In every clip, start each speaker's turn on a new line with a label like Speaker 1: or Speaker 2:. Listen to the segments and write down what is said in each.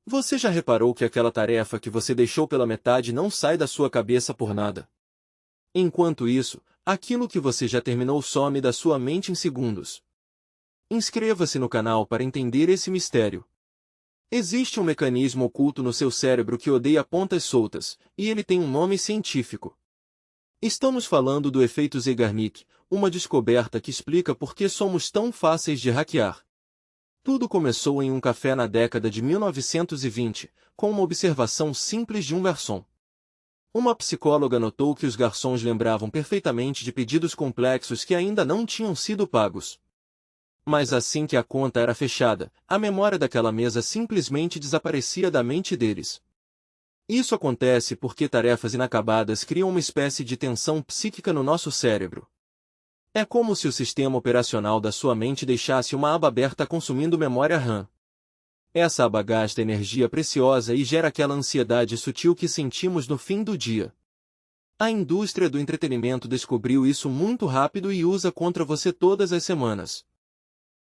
Speaker 1: Você já reparou que aquela tarefa que você deixou pela metade não sai da sua cabeça por nada? Enquanto isso, aquilo que você já terminou some da sua mente em segundos. Inscreva-se no canal para entender esse mistério. Existe um mecanismo oculto no seu cérebro que odeia pontas soltas, e ele tem um nome científico. Estamos falando do efeito Zeigarnik, uma descoberta que explica por que somos tão fáceis de hackear. Tudo começou em um café na década de 1920, com uma observação simples de um garçom. Uma psicóloga notou que os garçons lembravam perfeitamente de pedidos complexos que ainda não tinham sido pagos. Mas assim que a conta era fechada, a memória daquela mesa simplesmente desaparecia da mente deles. Isso acontece porque tarefas inacabadas criam uma espécie de tensão psíquica no nosso cérebro. É como se o sistema operacional da sua mente deixasse uma aba aberta consumindo memória RAM. Essa aba gasta energia preciosa e gera aquela ansiedade sutil que sentimos no fim do dia. A indústria do entretenimento descobriu isso muito rápido e usa contra você todas as semanas.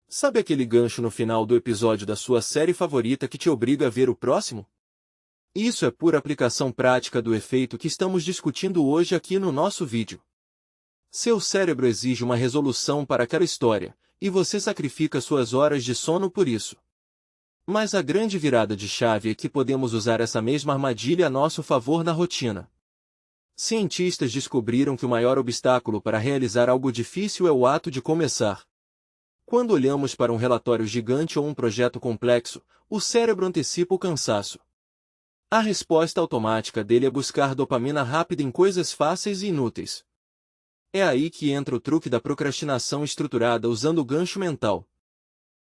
Speaker 1: Sabe aquele gancho no final do episódio da sua série favorita que te obriga a ver o próximo? Isso é pura aplicação prática do efeito que estamos discutindo hoje aqui no nosso vídeo. Seu cérebro exige uma resolução para aquela história, e você sacrifica suas horas de sono por isso. Mas a grande virada de chave é que podemos usar essa mesma armadilha a nosso favor na rotina. Cientistas descobriram que o maior obstáculo para realizar algo difícil é o ato de começar. Quando olhamos para um relatório gigante ou um projeto complexo, o cérebro antecipa o cansaço. A resposta automática dele é buscar dopamina rápida em coisas fáceis e inúteis. É aí que entra o truque da procrastinação estruturada usando o gancho mental.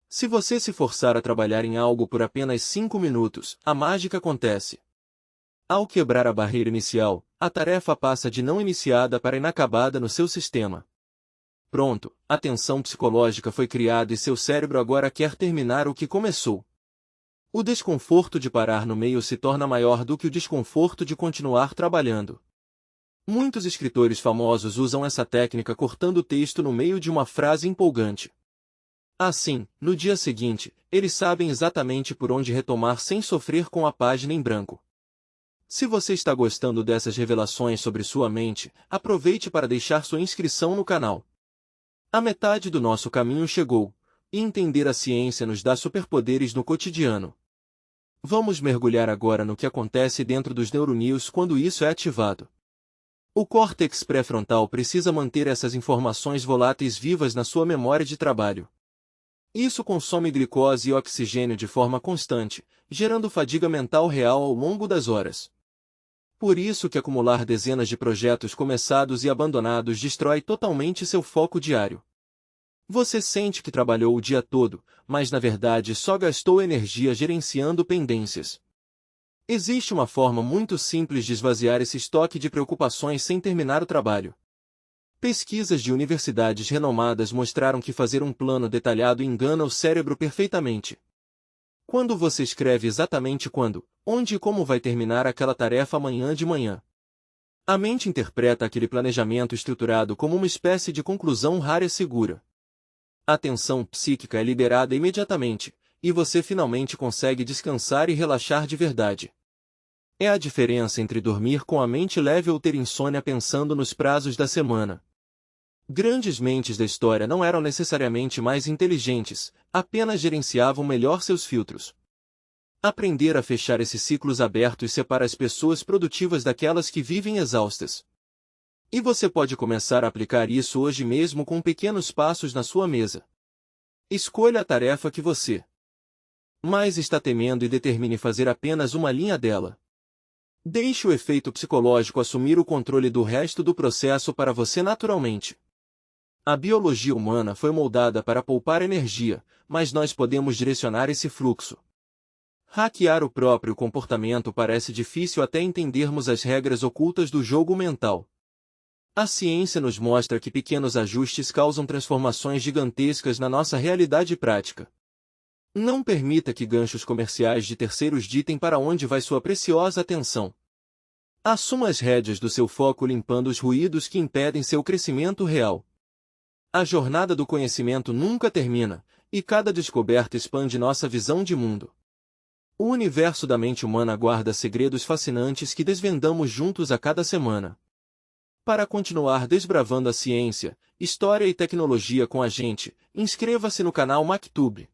Speaker 1: Se você se forçar a trabalhar em algo por apenas 5 minutos, a mágica acontece. Ao quebrar a barreira inicial, a tarefa passa de não iniciada para inacabada no seu sistema. Pronto, a tensão psicológica foi criada e seu cérebro agora quer terminar o que começou. O desconforto de parar no meio se torna maior do que o desconforto de continuar trabalhando. Muitos escritores famosos usam essa técnica cortando o texto no meio de uma frase empolgante. Assim, no dia seguinte, eles sabem exatamente por onde retomar sem sofrer com a página em branco. Se você está gostando dessas revelações sobre sua mente, aproveite para deixar sua inscrição no canal. A metade do nosso caminho chegou, e entender a ciência nos dá superpoderes no cotidiano. Vamos mergulhar agora no que acontece dentro dos neuroníons quando isso é ativado. O córtex pré-frontal precisa manter essas informações voláteis vivas na sua memória de trabalho. Isso consome glicose e oxigênio de forma constante, gerando fadiga mental real ao longo das horas. Por isso que acumular dezenas de projetos começados e abandonados destrói totalmente seu foco diário. Você sente que trabalhou o dia todo, mas na verdade só gastou energia gerenciando pendências. Existe uma forma muito simples de esvaziar esse estoque de preocupações sem terminar o trabalho. Pesquisas de universidades renomadas mostraram que fazer um plano detalhado engana o cérebro perfeitamente. Quando você escreve exatamente quando, onde e como vai terminar aquela tarefa amanhã de manhã, a mente interpreta aquele planejamento estruturado como uma espécie de conclusão rara e segura. A tensão psíquica é liberada imediatamente, e você finalmente consegue descansar e relaxar de verdade. É a diferença entre dormir com a mente leve ou ter insônia pensando nos prazos da semana. Grandes mentes da história não eram necessariamente mais inteligentes, apenas gerenciavam melhor seus filtros. Aprender a fechar esses ciclos abertos separa as pessoas produtivas daquelas que vivem exaustas. E você pode começar a aplicar isso hoje mesmo com pequenos passos na sua mesa. Escolha a tarefa que você mais está temendo e determine fazer apenas uma linha dela. Deixe o efeito psicológico assumir o controle do resto do processo para você naturalmente. A biologia humana foi moldada para poupar energia, mas nós podemos direcionar esse fluxo. Hackear o próprio comportamento parece difícil até entendermos as regras ocultas do jogo mental. A ciência nos mostra que pequenos ajustes causam transformações gigantescas na nossa realidade prática. Não permita que ganchos comerciais de terceiros ditem para onde vai sua preciosa atenção. Assuma as rédeas do seu foco limpando os ruídos que impedem seu crescimento real. A jornada do conhecimento nunca termina, e cada descoberta expande nossa visão de mundo. O universo da mente humana guarda segredos fascinantes que desvendamos juntos a cada semana. Para continuar desbravando a ciência, história e tecnologia com a gente, inscreva-se no canal MacTube.